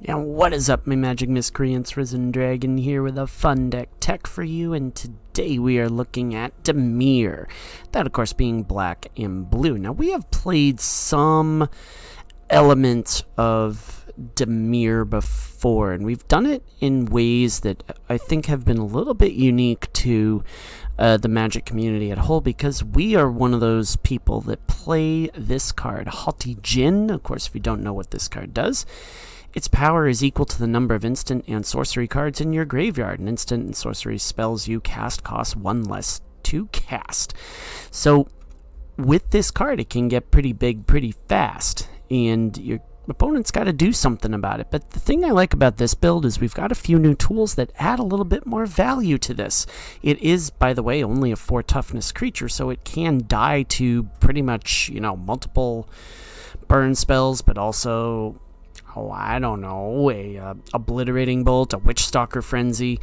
And what is up, my magic miscreants? Risen Dragon here with a fun deck tech for you, and today we are looking at Dimir. That, of course, being black and blue. Now, we have played some elements of Dimir before, and we've done it in ways that I think have been a little bit unique to the Magic community at whole, because we are one of those people that play this card, Haughty Djinn. Of course, if you don't know what this card does, its power is equal to the number of instant and sorcery cards in your graveyard. An instant and sorcery spells you cast cost one less to cast. So with this card, it can get pretty big pretty fast, and your opponent's got to do something about it. But the thing I like about this build is we've got a few new tools that add a little bit more value to this. It is, by the way, only a 4 toughness creature, so it can die to pretty much, multiple burn spells, but also, I don't know, a obliterating bolt, a witch stalker frenzy.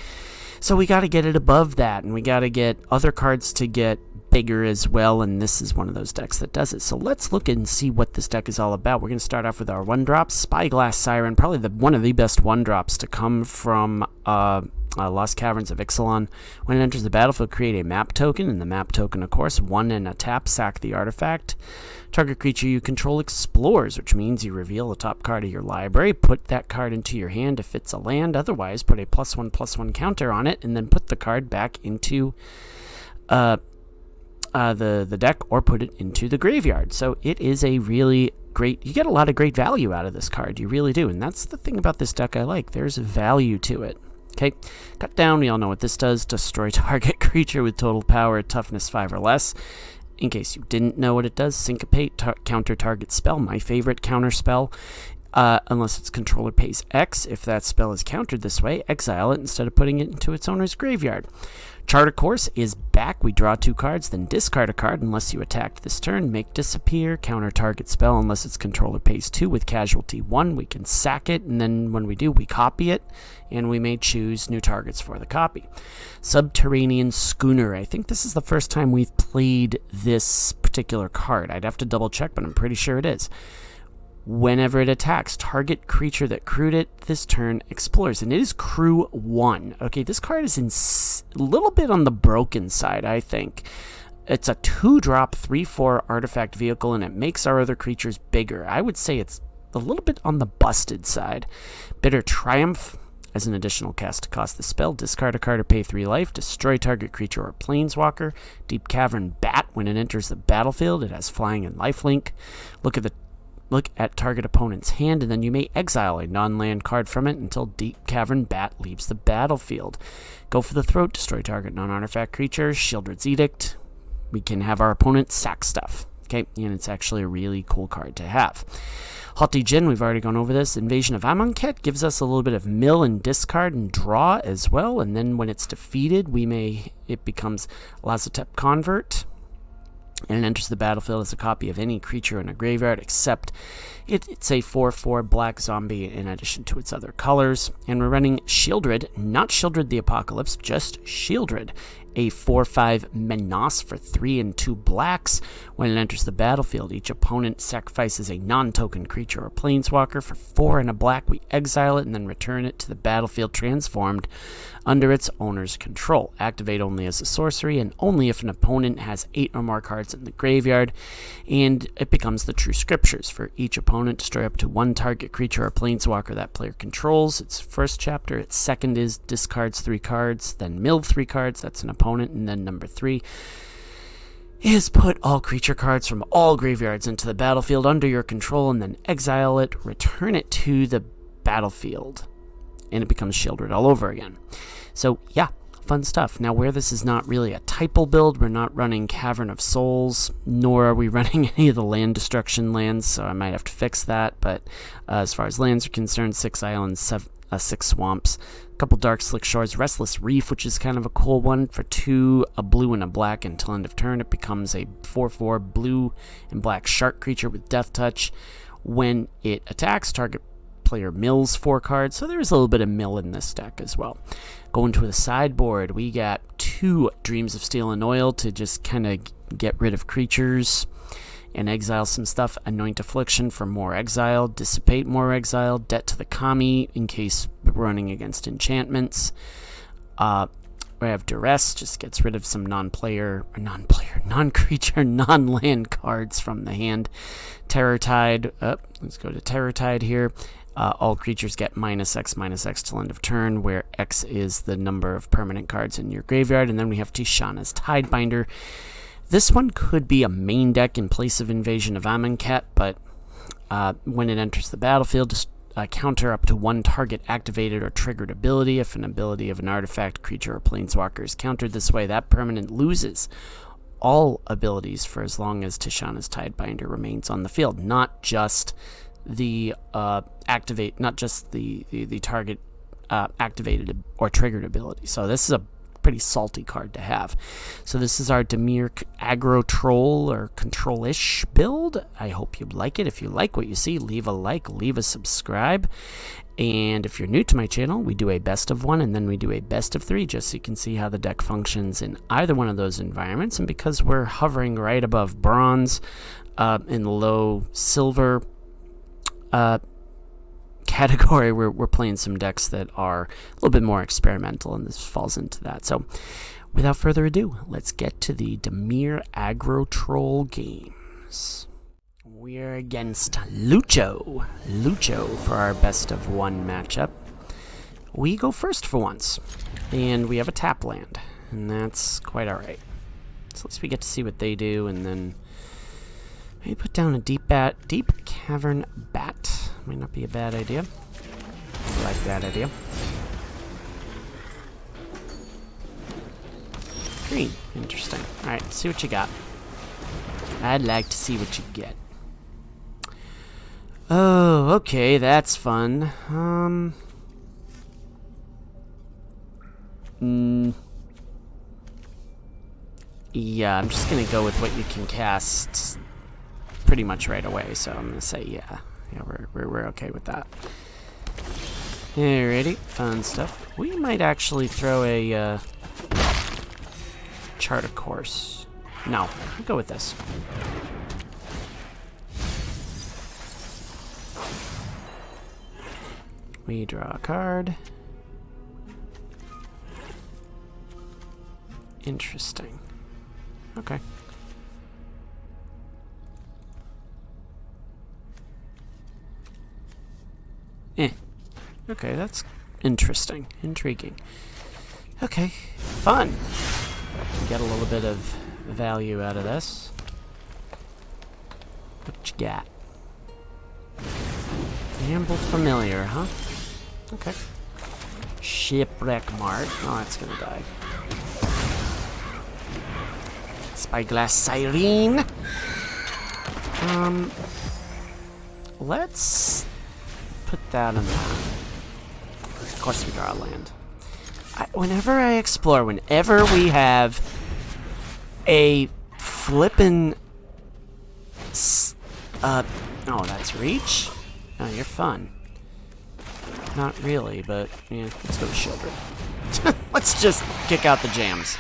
So we got to get it above that, and we got to get other cards to get bigger as well, and this is one of those decks that does it. So let's look and see what this deck is all about. We're going to start off with our 1-drop, Spyglass Siren, probably one of the best 1-drops to come from Lost Caverns of Ixalan. When it enters the battlefield, create a map token, and the map token, of course, 1 and a tap, sack the artifact. Target creature you control explores, which means you reveal the top card of your library, put that card into your hand if it's a land, otherwise put a +1/+1 counter on it, and then put the card back into the deck, or put it into the graveyard. So it is a really great, you get a lot of great value out of this card, you really do, and that's the thing about this deck I like. There's value to it. Okay, cut down, we all know what this does. Destroy target creature with total power, toughness 5 or less. In case you didn't know what it does, syncopate, counter target spell, my favorite counter spell. Unless its controller pays X. If that spell is countered this way, exile it instead of putting it into its owner's graveyard. Chart, of course, is back. We draw 2 cards, then discard a card unless you attacked this turn. Make disappear, counter target spell unless its controller pays 2 with casualty 1. We can sack it, and then when we do, we copy it, and we may choose new targets for the copy. Subterranean Schooner. I think this is the first time we've played this particular card. I'd have to double check, but I'm pretty sure it is. Whenever it attacks, target creature that crewed it this turn explores, and it is crew 1. Okay, this card is a little bit on the broken side, I think. It's a 2-drop, 3/4 artifact vehicle, and it makes our other creatures bigger. I would say it's a little bit on the busted side. Bitter Triumph. As an additional cast to cost the spell, discard a card or pay 3 life, destroy target creature or planeswalker. Deep Cavern Bat. When it enters the battlefield, it has flying and lifelink. Look at target opponent's hand, and then you may exile a non-land card from it until Deep Cavern Bat leaves the battlefield. Go for the throat, destroy target non-artifact creature, Shieldred's Edict. We can have our opponent sack stuff. Okay, and it's actually a really cool card to have. Haughty Djinn, we've already gone over this. Invasion of Amonkhet gives us a little bit of mill and discard and draw as well, and then when it's defeated, it becomes Lazotep Convert, and it enters the battlefield as a copy of any creature in a graveyard, except it's a 4/4 black zombie in addition to its other colors. And we're running Shieldred, not Shieldred the Apocalypse, just Shieldred, a 4/5 Menace for 3 and 2 blacks. When it enters the battlefield, each opponent sacrifices a non-token creature or planeswalker. For 4 and a black, we exile it and then return it to the battlefield transformed under its owner's control. Activate only as a sorcery, and only if an opponent has 8 or more cards in the graveyard, and it becomes the True Scriptures. For each opponent, destroy up to 1 target creature or planeswalker that player controls. Its first chapter. Its second is discards 3 cards, then mill 3 cards, that's an opponent, and then number 3 is put all creature cards from all graveyards into the battlefield under your control, and then exile it, return it to the battlefield, and it becomes Shieldred all over again. So yeah, fun stuff. Now, where this is not really a typal build, we're not running Cavern of Souls, nor are we running any of the land destruction lands, so I might have to fix that. But as far as lands are concerned, 6 islands, 6 swamps, a couple dark slick shores, Restless Reef, which is kind of a cool one. For 2, a blue and a black until end of turn, it becomes a 4/4 blue and black shark creature with death touch. When it attacks, target player mills 4 cards, so there's a little bit of mill in this deck as well. Going to the sideboard, we got 2 Dreams of Steel and Oil to just kind of get rid of creatures. and exile some stuff. Anoint Affliction for more exile. Dissipate more exile. Debt to the Kami in case we're running against enchantments. We have Duress, just gets rid of some non-creature, non-land cards from the hand. Terror Tide, let's go to Terror Tide here. All creatures get -X till end of turn, where X is the number of permanent cards in your graveyard. And then we have Tishana's Tidebinder. This one could be a main deck in place of Invasion of Amonkhet, but when it enters the battlefield, just counter up to one target activated or triggered ability. If an ability of an artifact, creature, or planeswalker is countered this way, that permanent loses all abilities for as long as Tishana's Tidebinder remains on the field, not just the target activated or triggered ability. So this is a pretty salty card to have. So this is our Dimir Aggrotrol or Control-ish build. I hope you like it. If you like what you see, leave a like, leave a subscribe. And if you're new to my channel, we do a best of 1 and then we do a best of 3, just so you can see how the deck functions in either one of those environments. And because we're hovering right above bronze in the low silver category, we're playing some decks that are a little bit more experimental, and this falls into that. So without further ado, let's get to the Dimir Aggrotrol games. We're against Lucho for our best of 1 matchup. We go first for once, and we have a tap land, and that's quite alright. So let's we get to see what they do, and then maybe put down a deep cavern bat. Might not be a bad idea. I like that idea. Green. Interesting. Alright, see what you got. I'd like to see what you get. Oh, okay, that's fun. Yeah, I'm just gonna go with what you can cast pretty much right away, so I'm gonna say yeah. Yeah, we're okay with that. Alrighty, fun stuff. We might actually throw a chart of course. No, we'll go with this. We draw a card. Interesting. Okay. Okay, that's interesting. Intriguing. Okay, fun. Get a little bit of value out of this. What you got? Gamble Familiar, huh? Okay. Shipwreck Mart. Oh, that's gonna die. Spyglass Siren. Let's put that in there. Of course we draw a land. Whenever I explore, whenever we have a flippin' oh, that's reach? Oh, you're fun. Not really, but yeah, let's go to Shieldred. Let's just kick out the jams.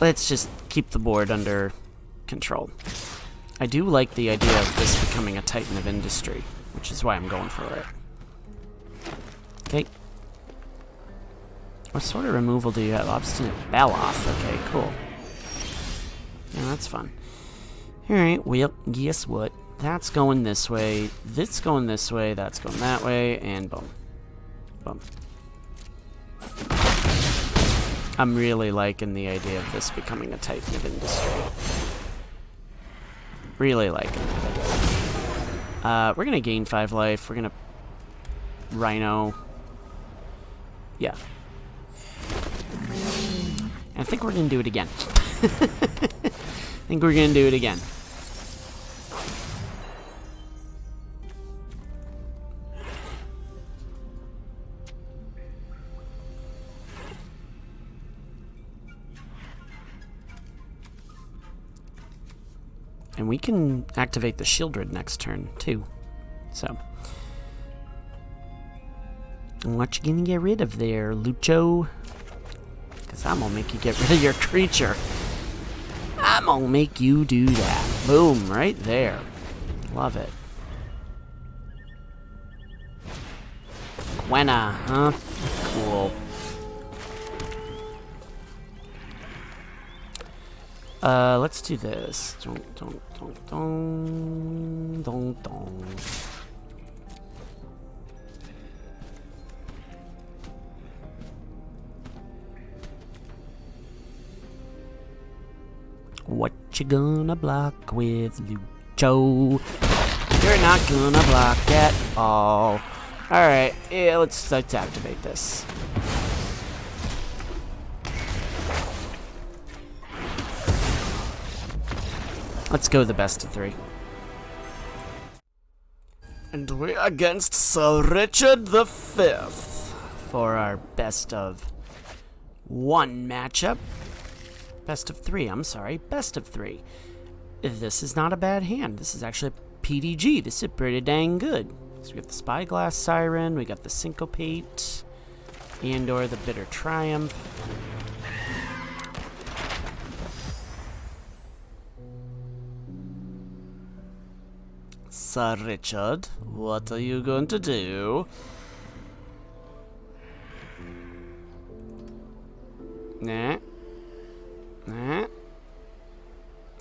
Let's just keep the board under control. I do like the idea of this becoming a Titan of Industry, which is why I'm going for it. Okay. What sort of removal do you have? Obstinate Baloth. Okay, cool. Yeah, that's fun. Alright, well, guess what? That's going this way, this going this way, that's going that way, and boom. Boom. I'm really liking the idea of this becoming a Titan of Industry. Really liking it. We're gonna gain 5 life, we're gonna Rhino. Yeah. And I think we're gonna do it again. I think we're gonna do it again. And we can activate the Shieldred next turn, too. So. What you gonna get rid of there, Lucho? Because I'm gonna make you get rid of your creature. I'm gonna make you do that. Boom, right there. Love it. Gwenna, huh? Cool. Let's do this. Don't. What you gonna block with Lucho? You're not gonna block at all. Alright, yeah, let's activate this. Let's go the best of 3. And we're against Sir Richard the Fifth for our best of 1 matchup. Best of 3, I'm sorry. Best of 3. This is not a bad hand. This is actually a PDG. This is pretty dang good. So we got the Spyglass Siren, we got the Syncopate, and/or the Bitter Triumph. Sir Richard, what are you going to do? Nah.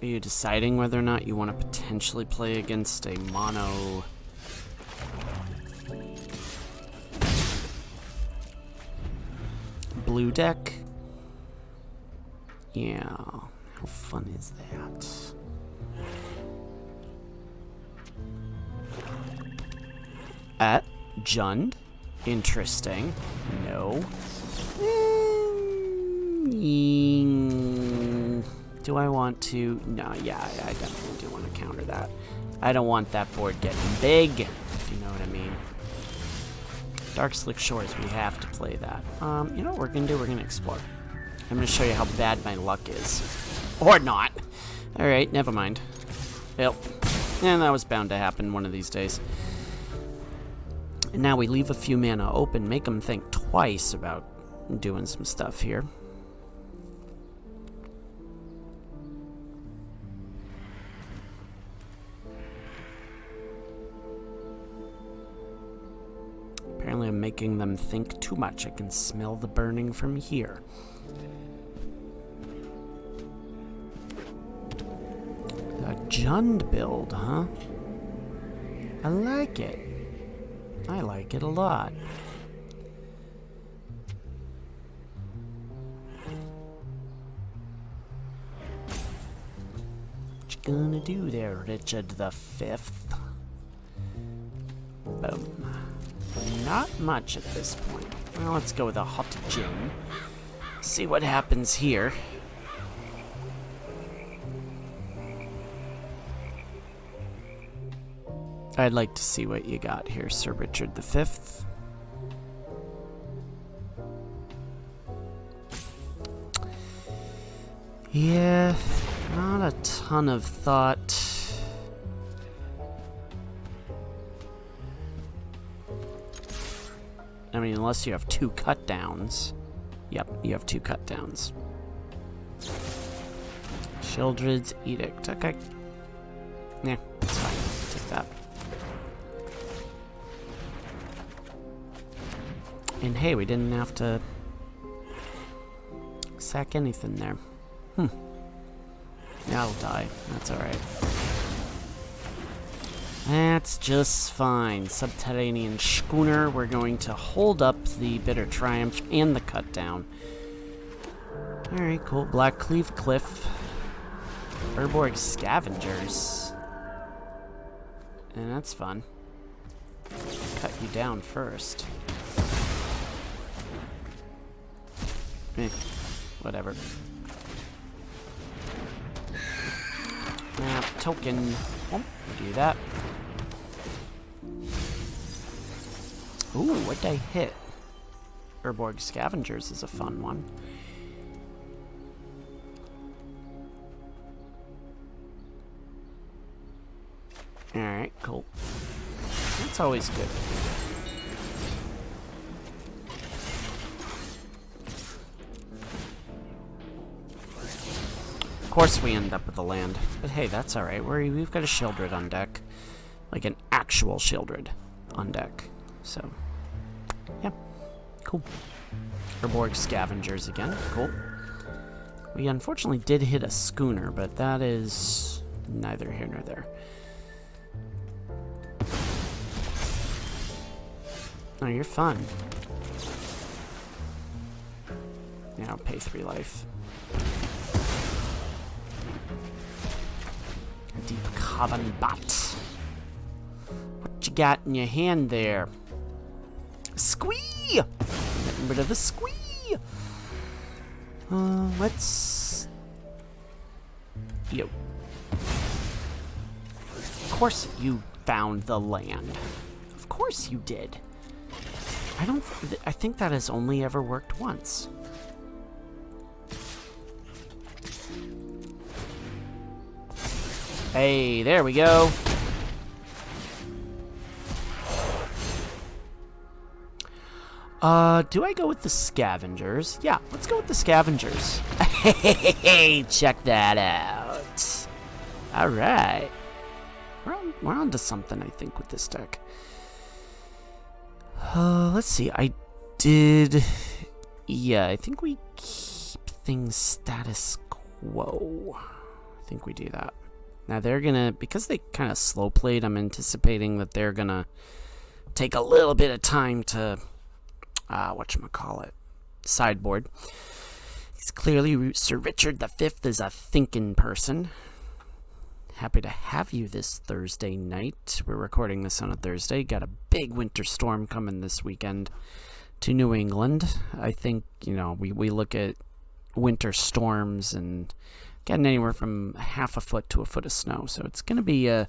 Are you deciding whether or not you want to potentially play against a mono blue deck? Yeah, how fun is that? At Jund? Interesting. No. Do I want to? No, yeah, I definitely do want to counter that. I don't want that board getting big, if you know what I mean. Dark Slick Shores, we have to play that. You know what we're going to do? We're going to explore. I'm going to show you how bad my luck is. Or not. Alright, never mind. Yep. And that was bound to happen one of these days. And now we leave a few mana open, make them think twice about doing some stuff here. Apparently I'm making them think too much. I can smell the burning from here. A Jund build, huh? I like it. I like it a lot. What you gonna do there, Richard the Fifth? Boom. Not much at this point. Well, let's go with a hot gin. See what happens here. I'd like to see what you got here, Sir Richard the Fifth. Yeah, not a ton of thought. I mean, unless you have 2 cut downs. Yep, you have 2 cut downs. Sheoldred's Edict. Okay. Yeah, that's fine. Take that. And hey, we didn't have to sack anything there. Yeah, I'll die. That's alright. That's just fine. Subterranean Schooner. We're going to hold up the Bitter Triumph and the Cut Down. Alright, cool. Blackcleave Cliff. Urborg Scavengers. And that's fun. Cut you down first. Whatever. Token. Oh, do that. Ooh, what'd I hit? Urborg Scavengers is a fun one. Alright, cool. That's always good. course we end up with the land. But hey, that's alright. We've got a Shieldred on deck. Like an actual Shieldred on deck. So, yeah. Cool. Herborg Scavengers again. Cool. We unfortunately did hit a schooner, but that is neither here nor there. Oh, you're fun. Yeah, I'll pay 3 life. Deep Coven Bot. What you got in your hand there? Squee! Getting rid of the squee! Let's... Yo. Of course you found the land. Of course you did. I think that has only ever worked once. Hey, there we go. Do I go with the scavengers? Yeah, let's go with the scavengers. Hey, check that out. All right. We're on to something, I think, with this deck. Let's see. Yeah, I think we keep things status quo. I think we do that. Now they're gonna, because they kind of slow played, I'm anticipating that they're gonna take a little bit of time to, whatchamacallit, sideboard. He's clearly, Sir Richard V is a thinking person. Happy to have you this Thursday night. We're recording this on a Thursday. Got a big winter storm coming this weekend to New England. I think, you know, we look at winter storms and getting anywhere from half a foot to a foot of snow. So it's going to be a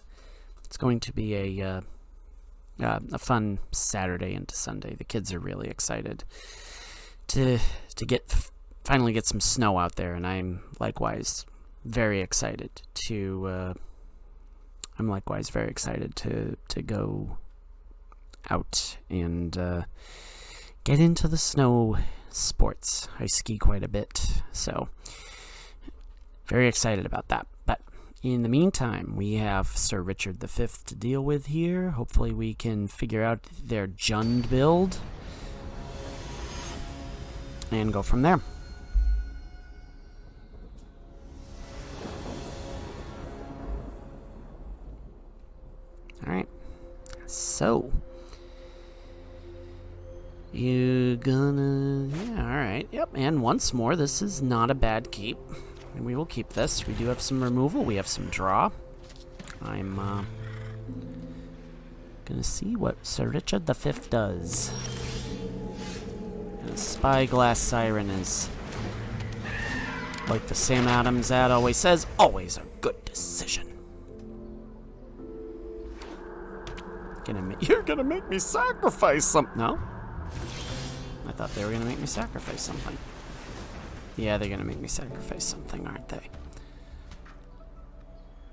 fun Saturday into Sunday. The kids are really excited to finally get some snow out there, and I'm likewise very excited to go out and get into the snow sports. I ski quite a bit, so very excited about that. But in the meantime, we have Sir Richard V to deal with here. Hopefully we can figure out their Jund build and go from there. Alright, so you gonna, yeah, alright, yep, and once more, this is not a bad keep, and we will keep this. We do have some removal, we have some draw. I'm gonna see what Sir Richard V does. And a Spyglass Siren is, like the Sam Adams ad always says, always a good decision. You're gonna make me sacrifice something. No? I thought they were gonna make me sacrifice something. Yeah, they're gonna make me sacrifice something, aren't they?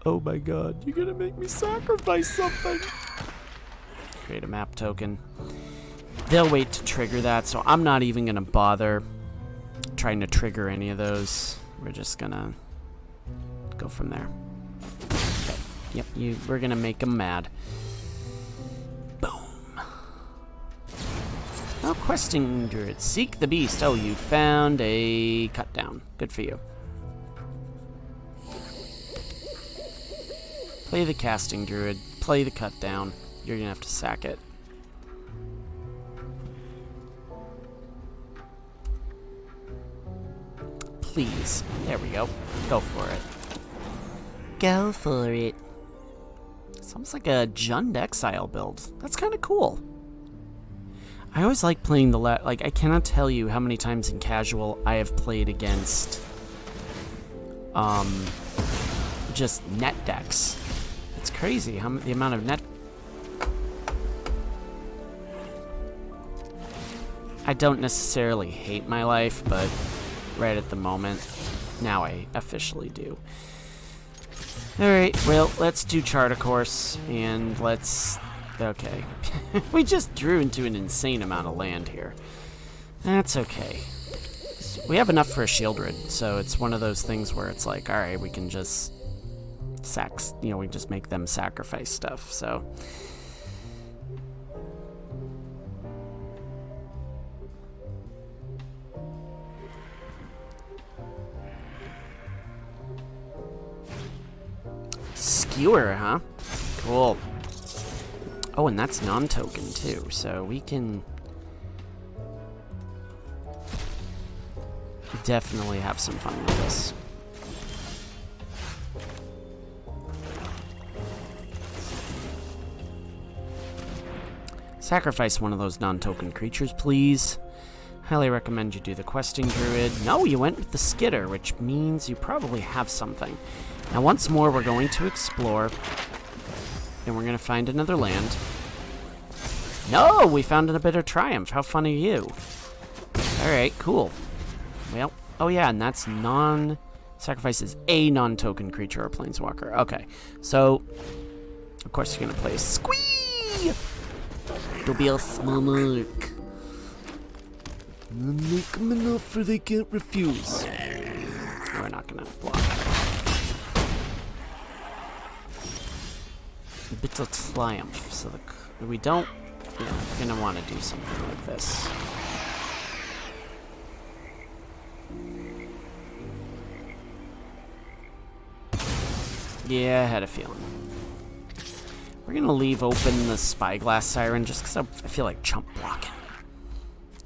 Oh my god, you're gonna make me sacrifice something! Create a map token. They'll wait to trigger that, so I'm not even gonna bother trying to trigger any of those. We're just gonna go from there. Okay. Yep, we're gonna make them mad. Oh, questing druid. Seek the beast. Oh, you found a cut down. Good for you. Play the casting druid. Play the cut down. You're gonna have to sack it. Please. There we go. Go for it. Go for it. Sounds like a Jund Exile build. That's kind of cool. I always like playing the I cannot tell you how many times in casual I have played against just net decks. It's crazy the amount of net. I don't necessarily hate my life, but right at the moment, now I officially do. Alright, well, let's do Chart a Course, and let's... Okay. We just drew into an insane amount of land here. That's okay. Because we have enough for a Shieldred, so it's one of those things where it's like, alright, we can just we just make them sacrifice stuff, so. Skewer, huh? Cool. Oh, and that's non-token too, so we can definitely have some fun with this. Sacrifice one of those non-token creatures, please. Highly recommend you do the questing druid. No, you went with the skitter, which means you probably have something. Now, once more, we're going to explore, and we're going to find another land. No, we found a bit of triumph. How fun are you? All right, cool. Well, oh yeah, and that's sacrifices a non-token creature or planeswalker. Okay, so of course you're going to play Squee! It'll be a small mark. Make them an offer they can't refuse. We're not going to block. A bit of triumph, so we don't. Yeah, we're gonna want to do something like this. Yeah, I had a feeling. We're gonna leave open the Spyglass Siren just because I feel like chump blocking.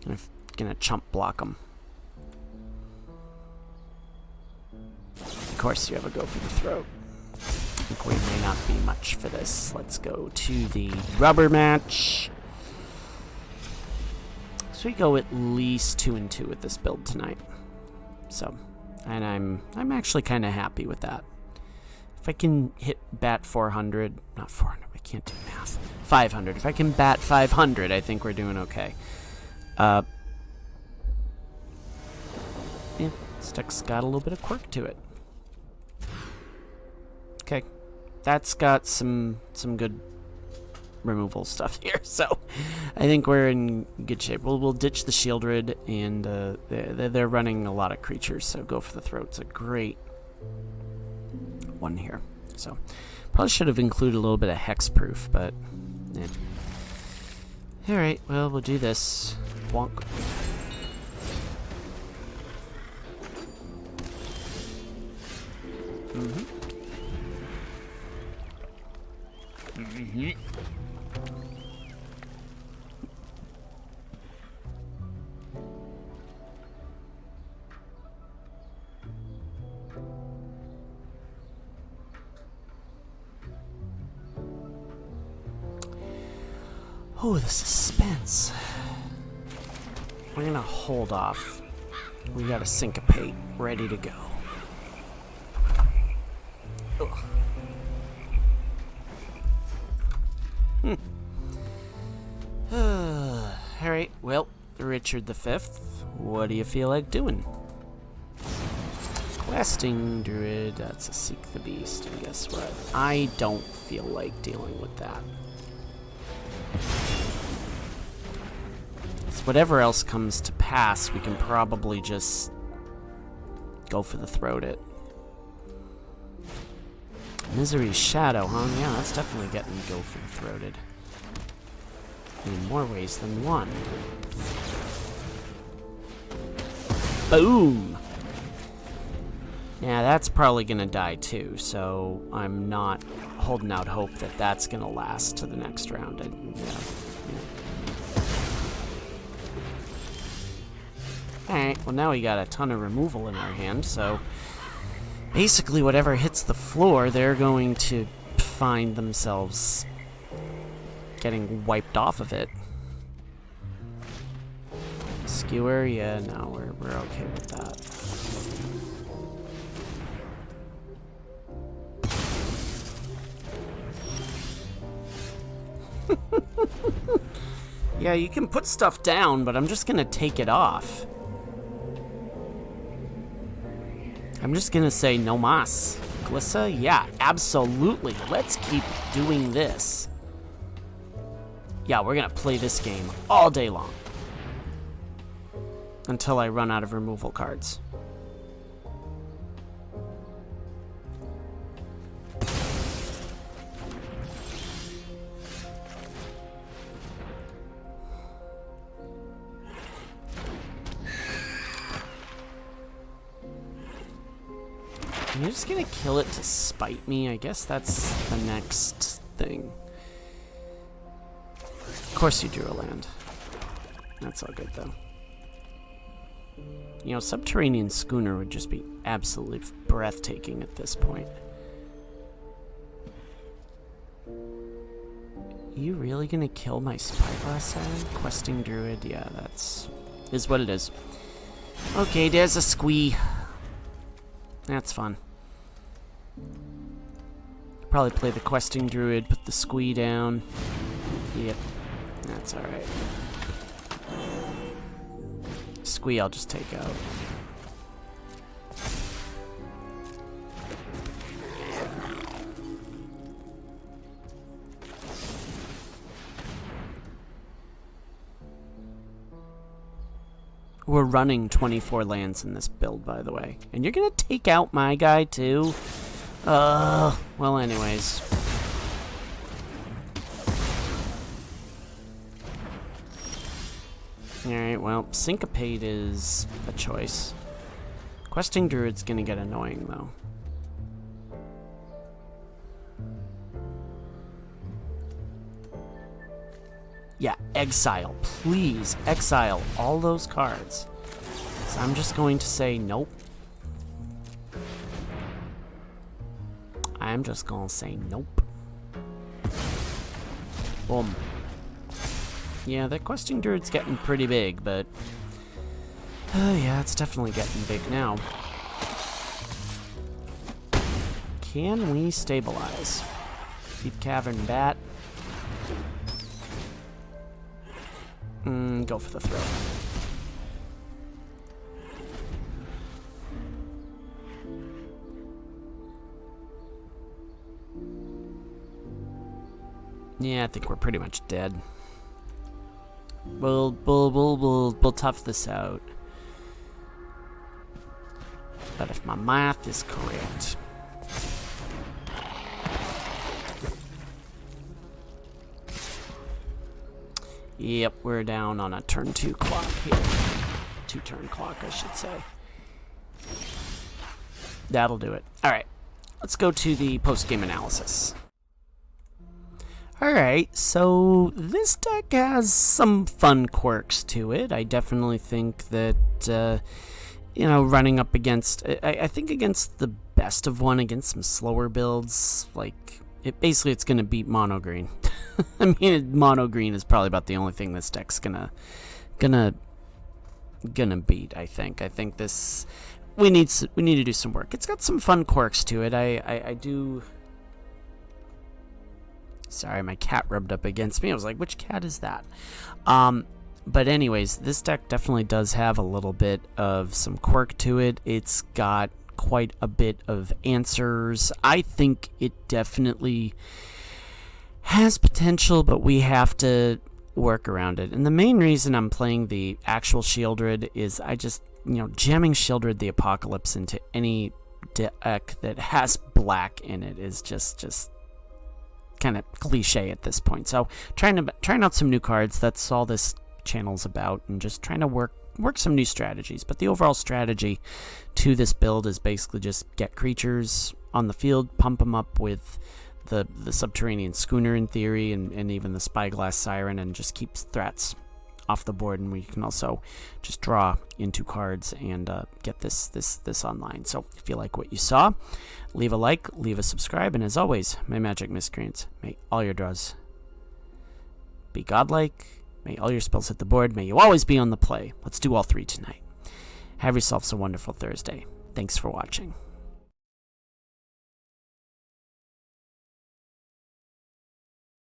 I'm gonna chump block them. Of course, you have a go for the throat. I think we may not be much for this. Let's go to the rubber match. So we go at least 2-2 with this build tonight. So, and I'm actually kind of happy with that. If I can hit bat 400, not 400, I can't do math. 500. If I can bat 500, I think we're doing okay. Yeah, this deck's got a little bit of quirk to it. Okay. That's got some good removal stuff here, so I think we're in good shape. We'll ditch the Shieldred, and they're running a lot of creatures, so go for the throat's a great one here. So probably should have included a little bit of hexproof, but yeah. All right, well, we'll do this. Wonk. Oh, the suspense. We're gonna hold off. We got a syncopate ready to go. Alright, well, Richard V, what do you feel like doing? Questing Druid, that's a Seek the Beast, and guess what? I don't feel like dealing with that. So whatever else comes to pass, we can probably just go for the throat it. Misery's Shadow, huh? Yeah, that's definitely getting go for the throated. In more ways than one. Boom! Yeah, that's probably gonna die too, so I'm not holding out hope that that's gonna last to the next round. Alright, well now we got a ton of removal in our hand, so basically whatever hits the floor, they're going to find themselves getting wiped off of it. Skewer, yeah, no, we're okay with that. Yeah, you can put stuff down, but I'm just gonna take it off. I'm just gonna say no mas. Glissa, yeah, absolutely. Let's keep doing this. Yeah, we're gonna play this game all day long. until I run out of removal cards. You're just gonna kill it to spite me? I guess that's the next thing. Of course you drew a land. That's all good, though. You know, Subterranean Schooner would just be absolutely breathtaking at this point. You really gonna kill my Spyglass Siren? Questing Druid? Yeah, is what it is. Okay, there's a squee. That's fun. Probably play the Questing Druid, put the squee down. Yep, that's alright. Squee I'll just take out. We're running 24 lands in this build, by the way. And you're gonna take out my guy, too? Well, anyways. Alright, well, Syncopate is a choice. Questing Druid's gonna get annoying, though. Yeah, exile. Please, exile all those cards. So I'm just going to say nope. I'm just gonna say nope. Boom. Yeah, that Questing Druid's getting pretty big, but... yeah, it's definitely getting big now. Can we stabilize? Deep Cavern Bat. Go for the throw. Yeah, I think we're pretty much dead. We'll tough this out. But if my math is correct... Yep, we're down on a turn 2 clock here. 2-turn clock, I should say. That'll do it. Alright, let's go to the post-game analysis. Alright, so this deck has some fun quirks to it. I definitely think that, you know, running up against... I think against the best of one, against some slower builds, like... Basically, it's going to beat mono green. I mean, mono green is probably about the only thing this deck's gonna beat. I think. I think this we need to do some work. It's got some fun quirks to it. I do. Sorry, my cat rubbed up against me. I was like, which cat is that? But anyways, this deck definitely does have a little bit of some quirk to it. It's got quite a bit of answers. I think it definitely has potential, but we have to work around it. And the main reason I'm playing the actual Shieldred is I just, you know, jamming Shieldred the Apocalypse into any deck that has black in it is just kind of cliche at this point. So trying out some new cards, that's all this channel's about, and just trying to work some new strategies. But the overall strategy to this build is basically just get creatures on the field, pump them up with the Subterranean Schooner in theory, and even the Spyglass Siren, and just keeps threats off the board. And we can also just draw into cards and get this online. So if you like what you saw, leave a like, leave a subscribe, and as always, my magic miscreants, may all your draws be godlike. May all your spells hit the board. May you always be on the play. Let's do all three tonight. Have yourselves a wonderful Thursday. Thanks for watching.